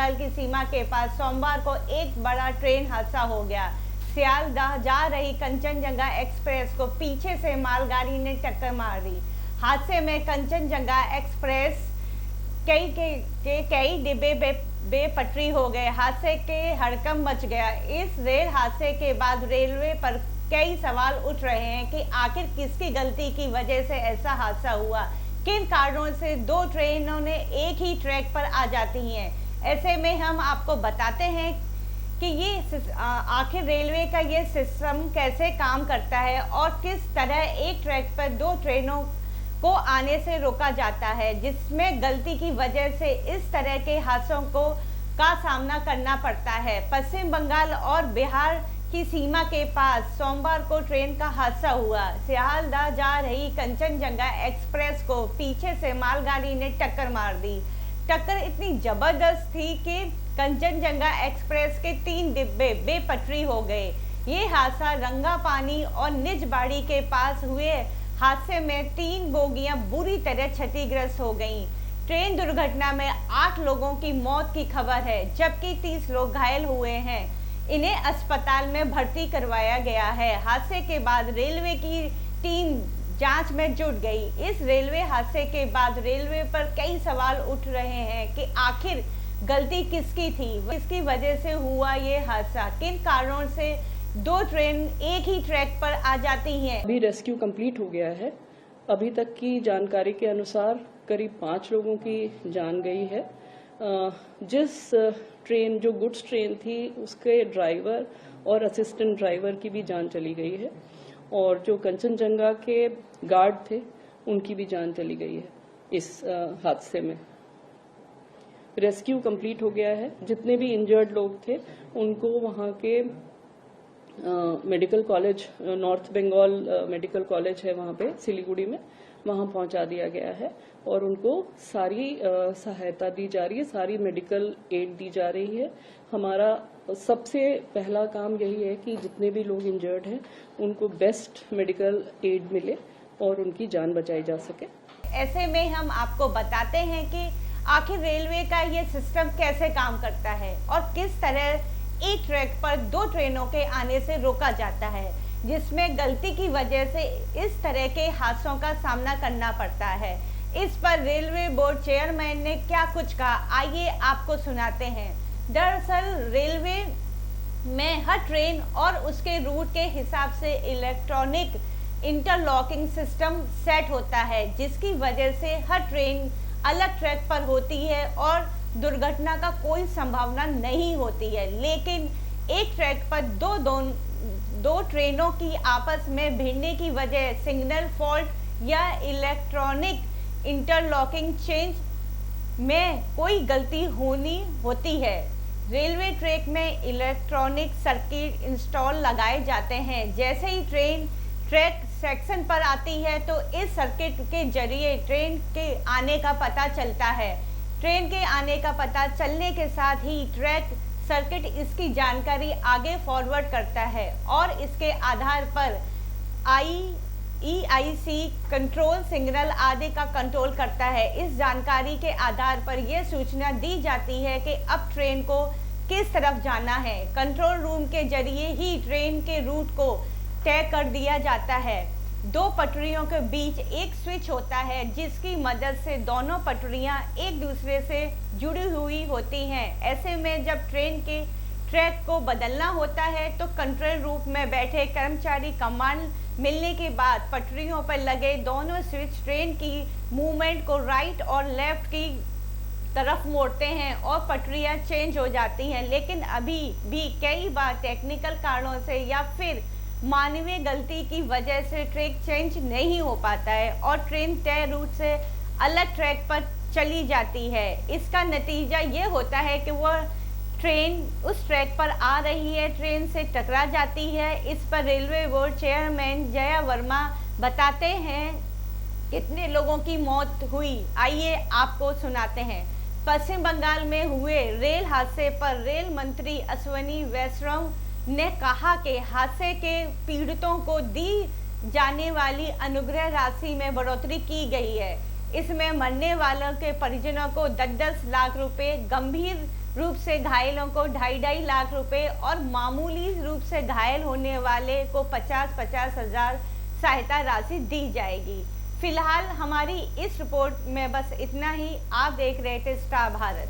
बंगाल की सीमा के पास सोमवार को एक बड़ा ट्रेन हादसा हो गया। सियालदाह जा रही कंचनजंगा एक्सप्रेस को पीछे से मालगाड़ी ने टक्कर मार दी। हादसे में कंचनजंगा एक्सप्रेस कई डिब्बे बेपटरी हो गए। हादसे के हड़कंप मच गया। इस रेल हादसे के बाद रेलवे पर कई सवाल उठ रहे हैं कि आखिर किसकी गलती की वजह से ऐसा हादसा हुआ। किन कारणों से दो ट्रेनों ने एक ही ट्रैक पर आ जाती हैं। ऐसे में हम आपको बताते हैं कि ये आखिर रेलवे का ये सिस्टम कैसे काम करता है और किस तरह एक ट्रैक पर दो ट्रेनों को आने से रोका जाता है, जिसमें गलती की वजह से इस तरह के हादसों का सामना करना पड़ता है। पश्चिम बंगाल और बिहार की सीमा के पास सोमवार को ट्रेन का हादसा हुआ। सियालदाह जा रही कंचनजंगा एक्सप्रेस को पीछे से मालगाड़ी ने टक्कर मार दी। टक्कर इतनी जबरदस्त थी कि कंचनजंगा एक्सप्रेस के 3 डिब्बे बेपटरी हो गए। ये हादसा रंगापानी और निजबाड़ी के पास हुए हादसे में 3 बोगियां बुरी तरह क्षतिग्रस्त हो गईं। ट्रेन दुर्घटना में 8 लोगों की मौत की खबर है, जबकि 30 लोग घायल हुए हैं। इन्हें अस्पताल में भर्ती करवाया गया है। हादसे के बाद रेलवे की टीम जांच में जुट गई। इस रेलवे हादसे के बाद रेलवे पर कई सवाल उठ रहे हैं कि आखिर गलती किसकी थी, किसकी वजह से हुआ ये हादसा, किन कारणों से दो ट्रेन एक ही ट्रैक पर आ जाती हैं। अभी रेस्क्यू कंप्लीट हो गया है। अभी तक की जानकारी के अनुसार करीब 5 लोगों की जान गई है। जिस ट्रेन जो गुड्स ट्रेन थी उसके ड्राइवर और असिस्टेंट ड्राइवर की भी जान चली गई है और जो कंचनजंगा के गार्ड थे उनकी भी जान चली गई है इस हादसे में। रेस्क्यू कंप्लीट हो गया है। जितने भी इंजर्ड लोग थे उनको वहाँ के medical college, north Bengal medical college है वहाँ पे सिलीगुड़ी में, वहाँ पहुँचा दिया गया है और उनको सारी सहायता दी जा रही है, सारी मेडिकल एड दी जा रही है। हमारा सबसे पहला काम यही है कि जितने भी लोग इंजर्ड हैं उनको बेस्ट मेडिकल एड मिले और उनकी जान बचाई जा सके। ऐसे में हम आपको बताते हैं कि आखिर रेलवे का ये सिस्टम कैसे काम करता है और किस तरह एक ट्रैक पर दो ट्रेनों के आने से रोका जाता है, जिसमें गलती की वजह से इस तरह के हादसों का सामना करना पड़ता है। इस पर रेलवे बोर्ड चेयरमैन ने क्या कुछ कहा, आइए आपको सुनाते हैं। दरअसल रेलवे में हर ट्रेन और उसके रूट के हिसाब से इलेक्ट्रॉनिक इंटरलॉकिंग सिस्टम सेट होता है, जिसकी वजह से हर ट्रेन अलग ट्रैक पर होती है और दुर्घटना का कोई संभावना नहीं होती है। लेकिन एक ट्रैक पर दो ट्रेनों की आपस में भिड़ने की वजह सिग्नल फॉल्ट या इलेक्ट्रॉनिक इंटरलॉकिंग चेंज में कोई गलती होती है। रेलवे ट्रैक में इलेक्ट्रॉनिक सर्किट इंस्टॉल लगाए जाते हैं। जैसे ही ट्रेन ट्रैक सेक्शन पर आती है तो इस सर्किट के जरिए ट्रेन के आने का पता चलता है। ट्रेन के आने का पता चलने के साथ ही ट्रैक सर्किट इसकी जानकारी आगे फॉरवर्ड करता है और इसके आधार पर EIC कंट्रोल सिग्नल आदि का कंट्रोल करता है। इस जानकारी के आधार पर यह सूचना दी जाती है कि अब ट्रेन को किस तरफ जाना है। कंट्रोल रूम के जरिए ही ट्रेन के रूट को तय कर दिया जाता है। दो पटरियों के बीच एक स्विच होता है जिसकी मदद से दोनों पटरियां एक दूसरे से जुड़ी हुई होती हैं। ऐसे में जब ट्रेन के ट्रैक को बदलना होता है तो कंट्रोल रूम में बैठे कर्मचारी कमांड मिलने के बाद पटरियों पर लगे दोनों स्विच ट्रेन की मूवमेंट को राइट और लेफ्ट की तरफ मोड़ते हैं और पटरियां चेंज हो जाती हैं। लेकिन अभी भी कई बार टेक्निकल कारणों से या फिर मानवीय गलती की वजह से ट्रैक चेंज नहीं हो पाता है और ट्रेन तय रूट से अलग ट्रैक पर चली जाती है। इसका नतीजा ये होता है कि वह ट्रेन उस ट्रैक पर आ रही है, ट्रेन से टकरा जाती है। इस पर railway board chairman Jaya Verma बताते हैं कितने लोगों की मौत हुई, आइए आपको सुनाते हैं। पश्चिम बंगाल में हुए रेल हादसे पर रेल मंत्री अश्विनी वैष्णव ने कहा कि हादसे के पीड़ितों को दी जाने वाली अनुग्रह राशि में बढ़ोतरी की गई है। इसमें मरने वालों के परिजनों को 10-10 लाख रुपए, गंभीर रूप से घायलों को 2.5 लाख रुपए और मामूली रूप से घायल होने वाले को 50-50 हजार सहायता राशि दी जाएगी। फिलहाल हमारी इस रिपोर्ट में बस इतना ही। आप देख रहे थे स्टार भारत।